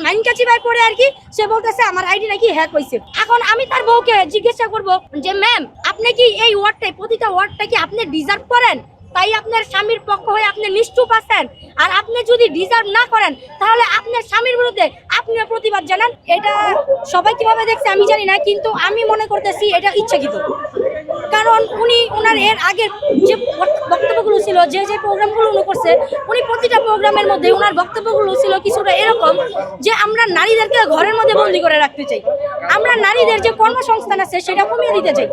মাইনকাচি ভাই পড়ে আর কি সে বলতেছে আমার আইডি নাকি হ্যাক হয়েছে। এখন আমি তার বউকে জিজ্ঞাসা করব যে ম্যাম আপনি কি এই ওয়ার্ডটাই প্রতিটা ওয়ার্ডটা কি আপনি ডিজার্ভ করেন, তাই আপনার স্বামীর পক্ষ হয়ে আপনি নিশ্চুপ আছেন? আর আপনি যদি ডিজার্ভ না করেন তাহলে আপনার স্বামীর বিরুদ্ধে আপনিও প্রতিবাদ জানান। এটা সবাই কিভাবে দেখছে আমি জানি না, কিন্তু আমি মনে করতেছি এটা ইচ্ছাকৃত। কারণ উনি ওনার এর আগের যে বক্তব্যগুলো ছিল, যে প্রোগ্রামগুলো উনি করছে, উনি প্রতিটা প্রোগ্রামের মধ্যে ওনার বক্তব্যগুলো ছিল কিছুটা এরকম যে আমরা নারীদেরকে ঘরের মধ্যে বন্দি করে রাখতে চাই, আমরা নারীদের যে কর্মসংস্থান আছে সেটা কমিয়ে দিতে চাই।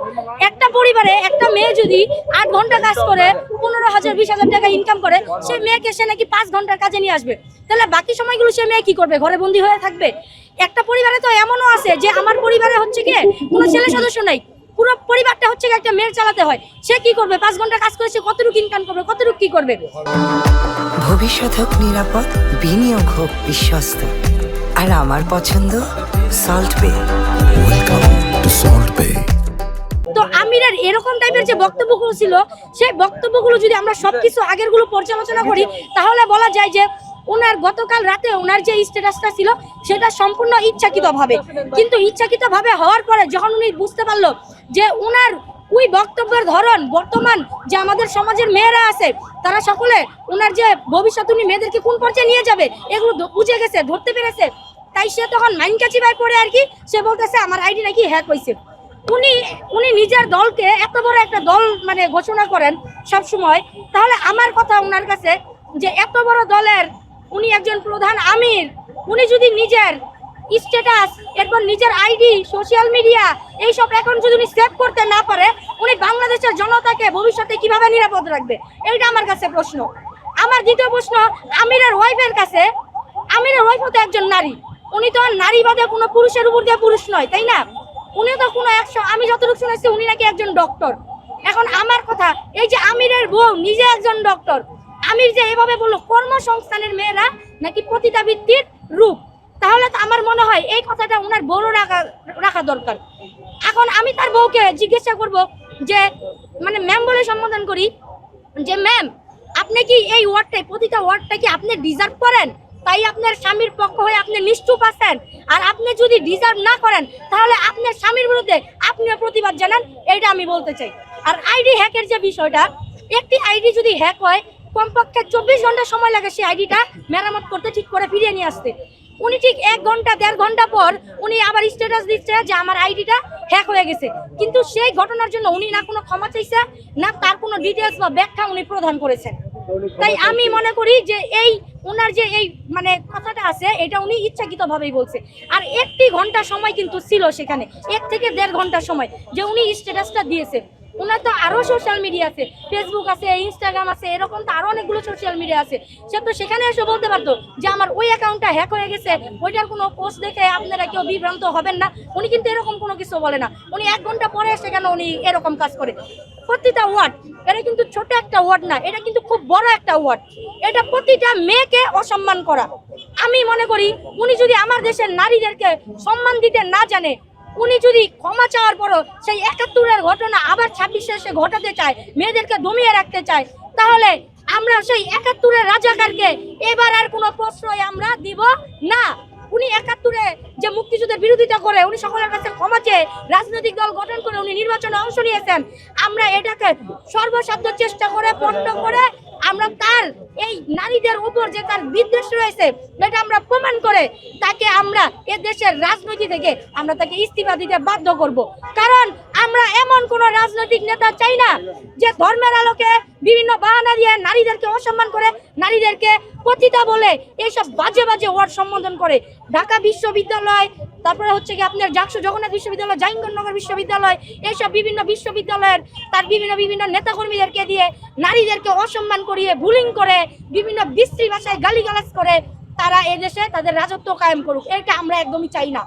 একটা পরিবারে একটা মেয়ে যদি 8 ঘন্টা কাজ করে 15,000 20,000 টাকা ইনকাম করে, সেই মেয়েকে সে নাকি 5 ঘন্টার কাজে নিয়ে আসবে, তাহলে বাকি সময়গুলো সে মেয়ে কি করবে? ঘরে বন্দি হয়ে থাকবে? একটা পরিবারে তো এমনও আছে যে আমার পরিবারে হচ্ছে কি কোনো ছেলে সদস্য নাই, পুরো পরিবারটা হচ্ছে একটা মেয়ের চালাতে হয়, সে কি করবে? 5 ঘন্টা কাজ করে সে কতটুকু ইনকাম করবে, কতটুকু কি করবে? ভবিষ্যৎ হোক নিরাপদ, বিনিয়োগ হোক বিশ্বস্ত, আর আমার পছন্দ সল্ট বে। ওয়েলকাম টু সল্ট বে। তো আমিরের এরকম টাইপের যে বক্তব্যগুলো ছিল, সেই বক্তব্যগুলো যদি আমরা সবকিছু আগেরগুলো পর্যালোচনা করি তাহলে বলা যায় যে ওনার গতকাল রাতে ওনার যে স্ট্যাটাসটা ছিল সেটা সম্পূর্ণ ইচ্ছাকৃতভাবে, কিন্তু ইচ্ছাকৃতভাবে হওয়ার পরে যখন উনি বুঝতে পারলো যে ওনার ওই বক্তব্যের ধরন বর্তমান যে আমাদের সমাজের মেয়েরা আছে তারা সকলে ওনার যে ভবিষ্যৎ উনি মেয়েদেরকে কোন পর্যায়ে নিয়ে যাবে এগুলো বুঝে গেছে, ধরতে পেরেছে, তাই সে তখন মাইনকাচি ভাই পড়ে আর কি সে বলতেছে আমার আইডি নাকি হ্যাক হয়েছে। উনি নিজের দলকে এত বড় একটা দল মানে ঘোষণা করেন সব সময়, তাহলে আমার কথা ওনার কাছে যে এত বড় দলের উনি একজন প্রধান আমির, উনি যদি নিজের স্ট্যাটাস এরপর নিজের আইডি সোশ্যাল মিডিয়া এইসব এখন যদি উনি সেভ করতে না পারে, উনি বাংলাদেশের জনতাকে ভবিষ্যতে কিভাবে নিরাপদ রাখবে? এইটা আমার কাছে প্রশ্ন। আমার দ্বিতীয় প্রশ্ন আমিরের ওয়াইফের কাছে। আমিরের ওয়াইফও তো একজন নারী, উনি তো নারী বাদে কোনো পুরুষের উপর দিয়ে পুরুষ নয়, তাই না? উনি তো কোনো আমি যতটুকু শুনেছি উনি নাকি একজন ডক্টর। এখন আমার কথা এই যে আমিরের বউ নিজে একজন ডক্টর, আমির যে এভাবে বললো কর্মসংস্থানের মেয়েরা নাকি পতিতাবৃত্তির রূপ, তাহলে তো আমার মনে হয় এই কথাটা ওনার বড় রাখা দরকার। এখন আমি তার বউকে জিজ্ঞাসা করব যে মানে ম্যাম বলে সম্বোধন করি যে ম্যাম আপনি কি এই ওয়ার্ডটাই প্রতিটা ওয়ার্ডটা কি আপনি ডিজার্ভ করেন, তাই আপনার স্বামীর পক্ষ হয়ে আপনি নিশ্চুপ আছেন? আর আপনি যদি ডিজার্ভ না করেন তাহলে আপনার স্বামীর বিরুদ্ধে আপনিও প্রতিবাদ জানান, এইটা আমি বলতে চাই। আর আইডি হ্যাকের যে বিষয়টা, একটি আইডি যদি হ্যাক হয় কমপক্ষে 24 ঘন্টা সময় লাগে সেই আইডিটা মেরামত করতে, ঠিক করে ফিরিয়ে নিয়ে আসতে। উনি ঠিক 1 ঘন্টা 1.5 ঘন্টা পর উনি আবার স্ট্যাটাস দিচ্ছে যে আমার আইডিটা হ্যাক হয়ে গেছে, কিন্তু সেই ঘটনার জন্য উনি না কোনো ক্ষমা চাইছে না তার কোনো ডিটেলস বা ব্যাখ্যা উনি প্রদান করেছেন। তাই আমি মনে করি যে এই ওনার যে এই মানে কথাটা আছে এটা উনি ইচ্ছাকৃতভাবেই বলছে। আর 1 ঘন্টা সময় কিন্তু ছিল সেখানে, 1 থেকে 1.5 ঘন্টা সময় যে উনি স্ট্যাটাসটা দিয়েছে। ওনার তো আরও সোশ্যাল মিডিয়া আছে, ফেসবুক আছে, ইনস্টাগ্রাম আছে, এরকম তো আরও অনেকগুলো সোশ্যাল মিডিয়া আছে, সে তো সেখানে এসে বলতে পারতো যে আমার ওই অ্যাকাউন্টটা হ্যাক হয়ে গেছে, ওইটার কোনো পোস্ট দেখে আপনারা কেউ বিভ্রান্ত হবেন না। উনি কিন্তু এরকম কোনো কিছু বলে না, উনি 1 ঘন্টা পরে সেখানে উনি এরকম কাজ করে। প্রতিটা ওয়ার্ড, এটা কিন্তু ছোট একটা ওয়ার্ড না, এটা কিন্তু খুব বড় একটা ওয়ার্ড, এটা প্রতিটা মেয়েকে অসম্মান করা। আমি মনে করি উনি যদি আমার দেশের নারীদেরকে সম্মান দিতে না জানে, উনি যদি ক্ষমা চাওয়ার পরও সেই 71-এর ঘটনা আবার 26-এ এসে ঘটাতে চায়, মেয়েদেরকে দমিয়ে রাখতে চায়, তাহলে আমরা সেই 71-এর রাজাকারকে এবার আর কোনো প্রশ্রয় আমরা দিব না। উনি 71-এ যে মুক্তিযুদ্ধের বিরোধিতা করে উনি সকলের কাছে ক্ষমা চেয়ে রাজনৈতিক দল গঠন করে উনি নির্বাচনে অংশ নিয়েছেন, আমরা এটাকে সর্বসাধ্য চেষ্টা করে পণ্ড করে আমরা তার এই নারীদের উপর যে তার বিদ্বেষ রয়েছে এটা আমরা প্রমাণ করে তাকে আমরা এ দেশের রাজনীতি থেকে আমরা তাকে ইস্তিফা দিতে বাধ্য করব। কারণ আমরা এমন কোন রাজনৈতিক নেতা চাই না যে ধর্মের আলোকে বিভিন্ন বাহানা দিয়ে নারীদেরকে অসম্মান করে, নারীদেরকে পতিতা বলে এইসব বাজে বাজে ওয়ার্ড সম্বোধন করে। ঢাকা বিশ্ববিদ্যালয়, তারপরে হচ্ছে কি আপনার জাকসু জগন্নাথ বিশ্ববিদ্যালয়, জাহিঙ্গরনগর বিশ্ববিদ্যালয়, এইসব বিভিন্ন বিশ্ববিদ্যালয়ের তার বিভিন্ন নেতাকর্মীদেরকে দিয়ে নারীদেরকে অসম্মান করিয়ে বুলিং করে বিভিন্ন বিশ্রী ভাষায় গালিগালাজ করে তারা এদেশে তাদের রাজত্ব কায়েম করুক, এটা আমরা একদমই চাই না।